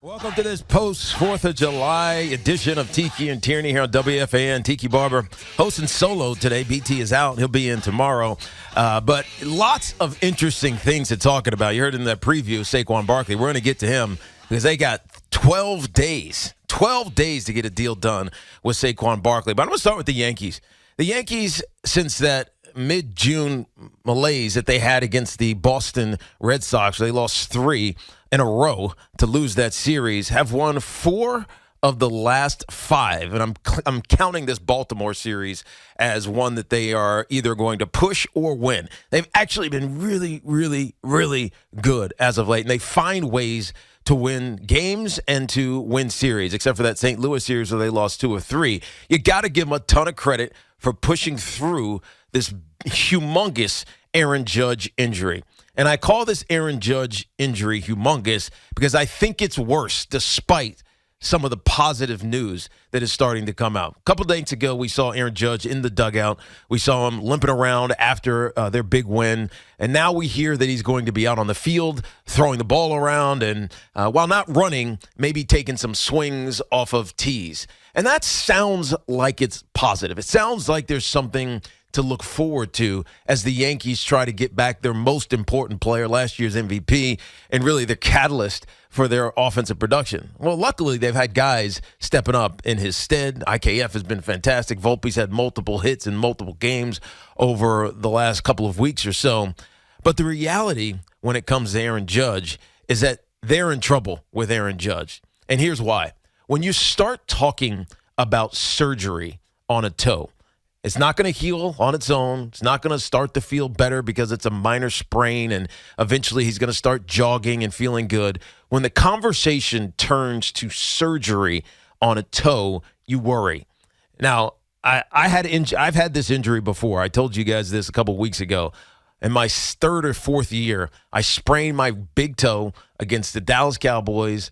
Welcome to this post-4th of July edition of Tiki and Tierney here on WFAN. Tiki Barber hosting solo today. BT is out. He'll be in tomorrow. But lots of interesting things to talk about. You heard in that preview, Saquon Barkley. We're going to get to him because they got 12 days. 12 days to get a deal done with Saquon Barkley. But I'm going to start with the Yankees. The Yankees, since that mid-June malaise that they had against the Boston Red Sox, they lost 3 in a row to lose that series, have won 4 of the last 5. And I'm counting this Baltimore series as one that they are either going to push or win. They've actually been really, really, really good as of late. And they find ways to win games and to win series, except for that St. Louis series where they lost 2 of 3. You got to give them a ton of credit for pushing through this humongous Aaron Judge injury. And I call this Aaron Judge injury humongous because I think it's worse despite some of the positive news that is starting to come out. A couple days ago, we saw Aaron Judge in the dugout. We saw him limping around after their big win. And now we hear that he's going to be out on the field throwing the ball around and while not running, maybe taking some swings off of tees. And that sounds like it's positive. It sounds like there's something to look forward to as the Yankees try to get back their most important player, last year's MVP, and really the catalyst for their offensive production. Well, luckily, they've had guys stepping up in his stead. IKF has been fantastic. Volpe's had multiple hits in multiple games over the last couple of weeks or so. But the reality when it comes to Aaron Judge is that they're in trouble with Aaron Judge. And here's why. When you start talking about surgery on a toe, it's not going to heal on its own. It's not going to start to feel better because it's a minor sprain, and eventually he's going to start jogging and feeling good. When the conversation turns to surgery on a toe, you worry. Now, I've had this injury before. I told you guys this a couple weeks ago. In my 3rd or 4th year, I sprained my big toe against the Dallas Cowboys.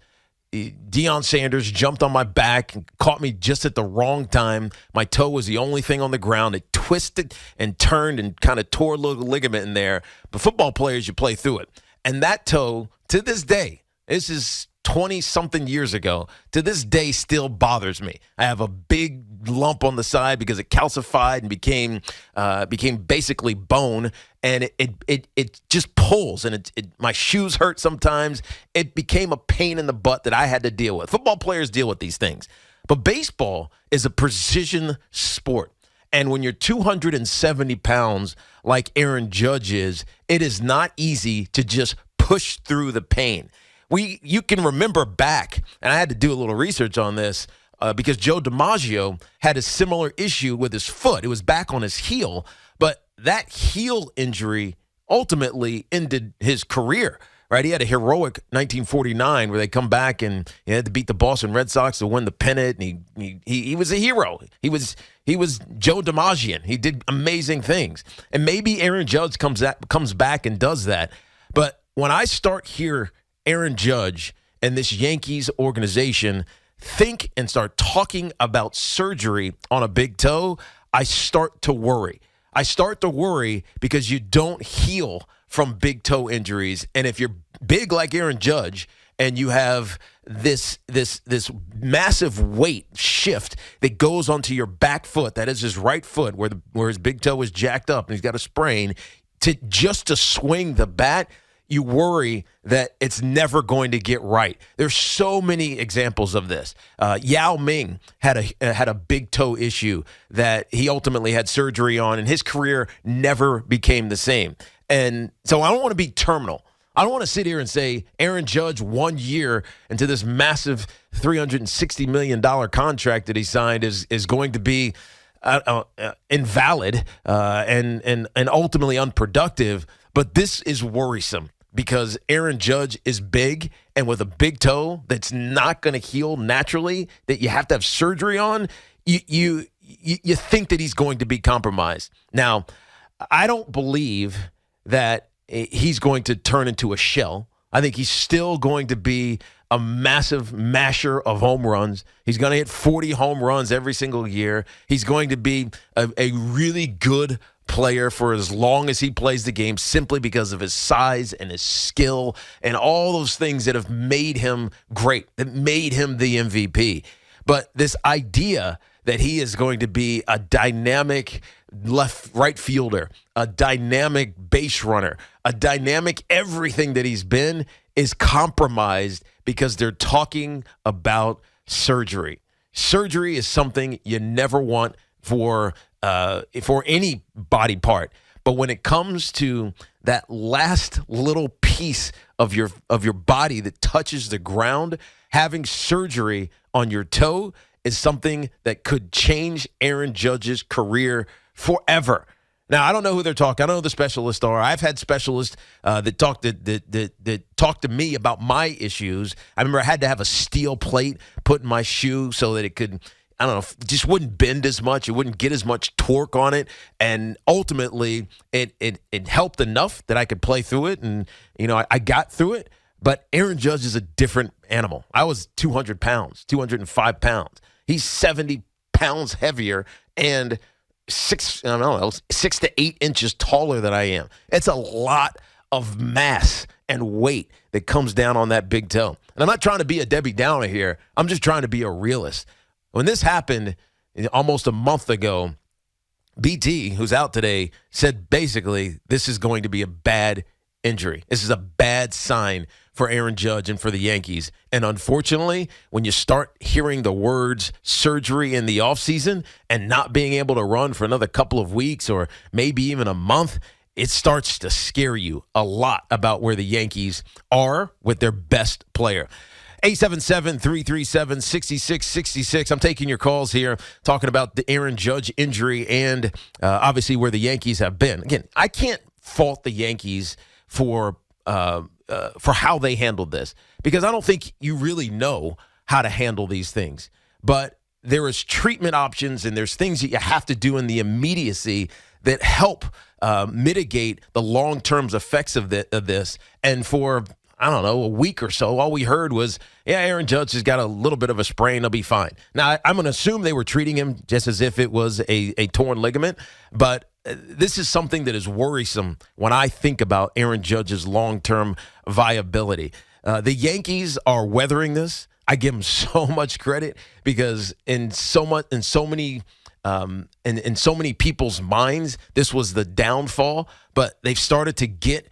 Deion Sanders jumped on my back and caught me just at the wrong time. My toe was the only thing on the ground. It twisted and turned and kind of tore a little ligament in there. But football players, you play through it. And that toe, to this day, this is 20-something years ago, to this day still bothers me. I have a big lump on the side because it calcified and became basically bone, and it just pulls, and my shoes hurt sometimes. It became a pain in the butt that I had to deal with. Football players deal with these things. But baseball is a precision sport. And when you're 270 pounds like Aaron Judge is, it is not easy to just push through the pain. You can remember back, and I had to do a little research on this because Joe DiMaggio had a similar issue with his foot. It was back on his heel, but that heel injury ultimately ended his career. Right, he had a heroic 1949 where they come back and he had to beat the Boston Red Sox to win the pennant. And he was a hero. He was Joe DiMaggio. He did amazing things. And maybe Aaron Judge comes back and does that. But when I start here, Aaron Judge and this Yankees organization think and start talking about surgery on a big toe, I start to worry. I start to worry because you don't heal from big toe injuries. And if you're big like Aaron Judge and you have this massive weight shift that goes onto your back foot, that is his right foot where his big toe is jacked up and he's got a sprain, to swing the bat, you worry that it's never going to get right. There's so many examples of this. Yao Ming had a big toe issue that he ultimately had surgery on, and his career never became the same. And so I don't want to be terminal. I don't want to sit here and say Aaron Judge 1 year into this massive $360 million contract that he signed is going to be invalid and ultimately unproductive. But this is worrisome because Aaron Judge is big, and with a big toe that's not going to heal naturally, that you have to have surgery on, you think that he's going to be compromised. Now, I don't believe that he's going to turn into a shell. I think he's still going to be a massive masher of home runs. He's going to hit 40 home runs every single year. He's going to be a really good player for as long as he plays the game simply because of his size and his skill and all those things that have made him great, that made him the MVP. But this idea that he is going to be a dynamic right fielder, a dynamic base runner, a dynamic everything that he's been is compromised because they're talking about surgery. Surgery is something you never want for any body part. But when it comes to that last little piece of your body that touches the ground, having surgery on your toe is something that could change Aaron Judge's career forever. Now, I don't know who they're talking. I don't know who the specialists are. I've had specialists that talk to me about my issues. I remember I had to have a steel plate put in my shoe so that it could, I don't know, just wouldn't bend as much. It wouldn't get as much torque on it. And ultimately, it helped enough that I could play through it. And, I got through it. But Aaron Judge is a different animal. I was 200 pounds, 205 pounds. He's 70 pounds heavier and 6 to 8 inches taller than I am. It's a lot of mass and weight that comes down on that big toe. And I'm not trying to be a Debbie Downer here. I'm just trying to be a realist. When this happened almost a month ago, BT, who's out today, said basically this is going to be a bad injury. This is a bad sign for Aaron Judge and for the Yankees. And unfortunately, when you start hearing the words surgery in the offseason and not being able to run for another couple of weeks or maybe even a month, it starts to scare you a lot about where the Yankees are with their best player. 877-337-6666. I'm taking your calls here, talking about the Aaron Judge injury and obviously where the Yankees have been. Again, I can't fault the Yankees for how they handled this, because I don't think you really know how to handle these things. But there is treatment options and there's things that you have to do in the immediacy that help mitigate the long-term effects of this. And for, I don't know, a week or so, all we heard was, yeah, Aaron Judge has got a little bit of a sprain. He'll be fine. Now, I'm going to assume they were treating him just as if it was a torn ligament, but this is something that is worrisome when I think about Aaron Judge's long-term viability. The Yankees are weathering this. I give them so much credit because in so many people's minds, this was the downfall. But they've started to get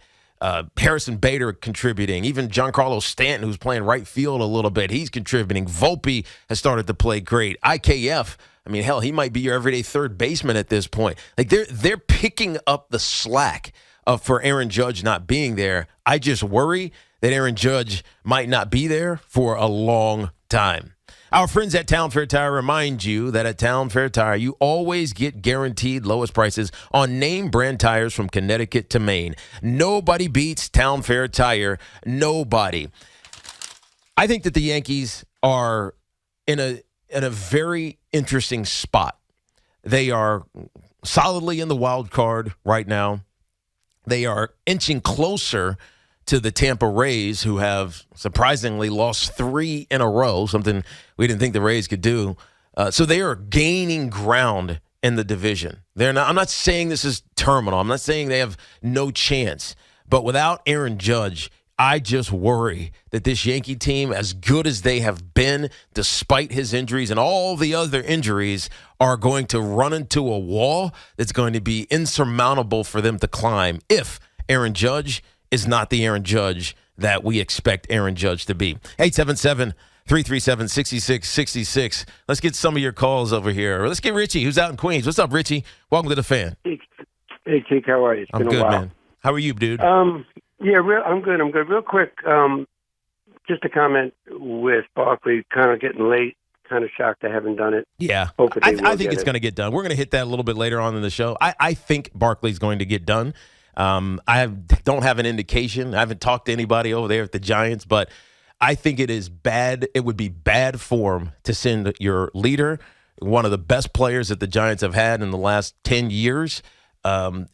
Harrison Bader contributing. Even Giancarlo Stanton, who's playing right field a little bit, he's contributing. Volpe has started to play great. IKF. I mean, hell, he might be your everyday third baseman at this point. Like they're picking up the slack for Aaron Judge not being there. I just worry that Aaron Judge might not be there for a long time. Our friends at Town Fair Tire remind you that at Town Fair Tire, you always get guaranteed lowest prices on name brand tires from Connecticut to Maine. Nobody beats Town Fair Tire. Nobody. I think that the Yankees are in a very interesting spot. They are solidly in the wild card right now. They are inching closer to the Tampa Rays, who have surprisingly lost 3 in a row, something we didn't think the Rays could do. So they are gaining ground in the division. I'm not saying this is terminal. I'm not saying they have no chance. But without Aaron Judge, I just worry that this Yankee team, as good as they have been, despite his injuries and all the other injuries, are going to run into a wall that's going to be insurmountable for them to climb if Aaron Judge is not the Aaron Judge that we expect Aaron Judge to be. 877-337-6666. Let's get some of your calls over here. Let's get Richie, who's out in Queens. What's up, Richie? Welcome to the Fan. Hey, Tiki, how are you? It's I'm been good, a while. man. How are you, dude? Yeah, I'm good. Real quick, just a comment with Barkley kind of getting late. Kind of shocked I haven't done it. Yeah, I think it's going to get done. We're going to hit that a little bit later on in the show. I think Barkley's going to get done. Don't have an indication. I haven't talked to anybody over there at the Giants, but I think it is bad. It would be bad form to send your leader, one of the best players that the Giants have had in the last 10 years,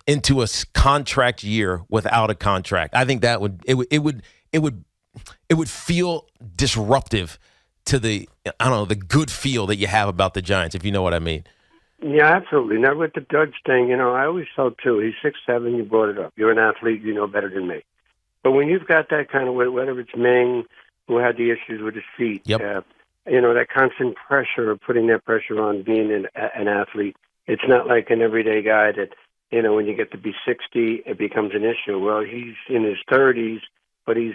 into a contract year without a contract. I think that would feel disruptive to the good feel that you have about the Giants, if you know what I mean. Yeah, absolutely. Now with the Judge thing, I always felt too. He's 6'7". You brought it up. You're an athlete. You know better than me. But when you've got that kind of weight, whether it's Ming, who had the issues with his feet, Yep. That constant pressure of putting that pressure on being an athlete, it's not like an everyday guy that, when you get to be 60, it becomes an issue. Well, he's in his 30s, but he's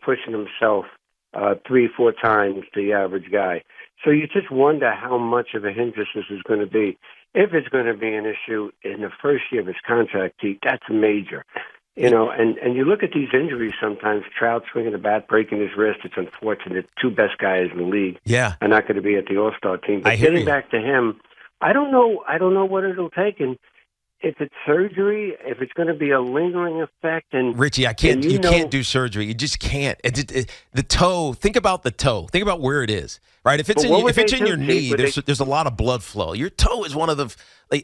pushing himself 3-4 times the average guy. So you just wonder how much of a hindrance this is going to be. If it's going to be an issue in the first year of his contract, that's major. And you look at these injuries sometimes, Trout swinging the bat, breaking his wrist. It's unfortunate. Two best guys in the league are not going to be at the All-Star team. But getting back to him, I don't know what it'll take. And if it's surgery, if it's going to be a lingering effect. And Richie, you can't do surgery. You just can't. The toe, think about the toe. Think about where it is, right? If it's in your knee, there's a lot of blood flow. Your toe is one of the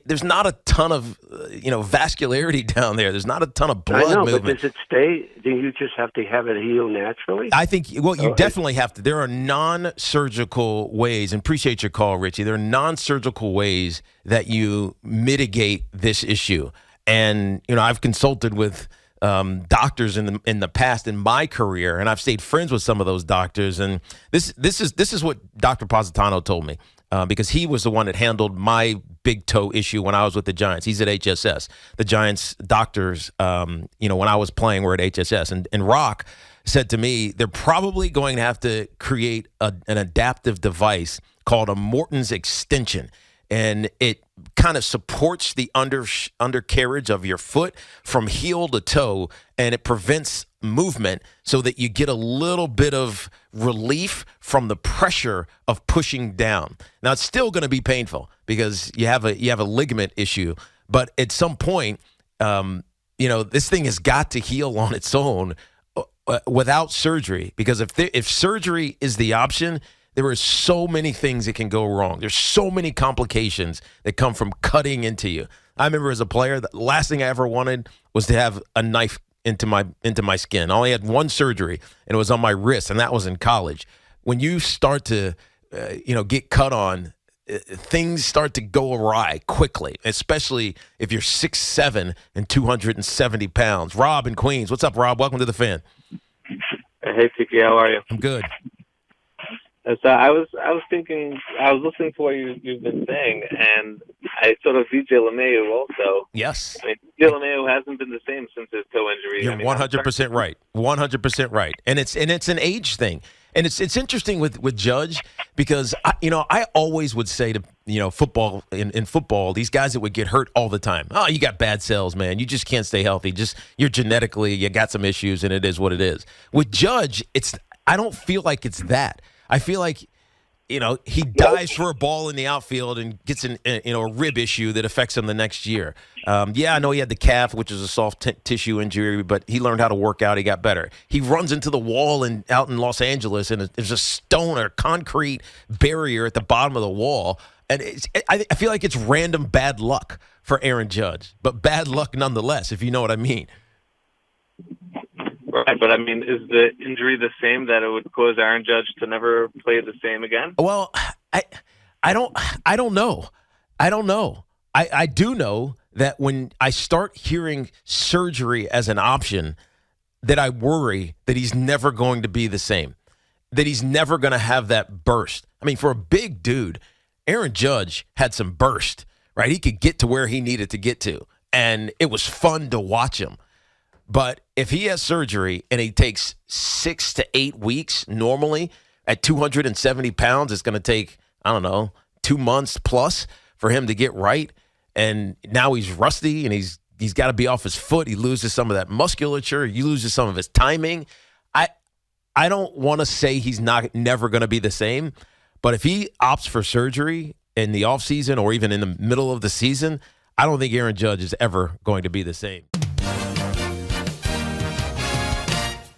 there's not a ton of vascularity down there. There's not a ton of blood movement. But does it stay? Do you just have to have it heal naturally? I think you definitely have to. There are non-surgical ways, and appreciate your call, Richie. There are non-surgical ways that you mitigate this issue. And I've consulted with doctors in the past in my career, and I've stayed friends with some of those doctors. And this is what Dr. Positano told me. Because he was the one that handled my big toe issue when I was with the Giants. He's at HSS. The Giants doctors, when I was playing, were at HSS. And Rock said to me, they're probably going to have to create an adaptive device called a Morton's extension. And it kind of supports the undercarriage of your foot from heel to toe, and it prevents movement so that you get a little bit of relief from the pressure of pushing down. Now, it's still going to be painful because you have a ligament issue, but at some point, this thing has got to heal on its own without surgery, because if surgery is the option, there are so many things that can go wrong. There's so many complications that come from cutting into you. I remember as a player, the last thing I ever wanted was to have a knife into my skin. I only had one surgery, and it was on my wrist, and that was in college. When you start to, get cut on, things start to go awry quickly, especially if you're 6'7" and 270 pounds. Rob in Queens. What's up, Rob? Welcome to the Fan. Hey, Tiki, how are you? I'm good. So I was thinking, I was listening to what you've been saying, and I thought of DJ LeMahieu also. Yes. I mean, DJ LeMahieu hasn't been the same since his toe injury. You're 100% right. 100% right. And it's an age thing. And it's interesting with Judge, because I always would say to football in football, these guys that would get hurt all the time. Oh, you got bad cells, man. You just can't stay healthy. You got some issues, and it is what it is. With Judge, I don't feel like it's that. I feel like, he dives for a ball in the outfield and gets a rib issue that affects him the next year. I know he had the calf, which is a soft tissue injury, but he learned how to work out. He got better. He runs into the wall out in Los Angeles, and there's a stone or concrete barrier at the bottom of the wall. And I feel like it's random bad luck for Aaron Judge, but bad luck nonetheless, if you know what I mean. Right, but I mean, is the injury the same that it would cause Aaron Judge to never play the same again? Well, I don't know. I do know that when I start hearing surgery as an option, that I worry that he's never going to be the same, that he's never going to have that burst. I mean, for a big dude, Aaron Judge had some burst, right? He could get to where he needed to get to, and it was fun to watch him. But if he has surgery and he takes 6 to 8 weeks, normally at 270 pounds, it's going to take, 2 months plus for him to get right. And now he's rusty, and he's got to be off his foot. He loses some of that musculature. He loses some of his timing. I don't want to say he's never going to be the same, but if he opts for surgery in the offseason or even in the middle of the season, I don't think Aaron Judge is ever going to be the same.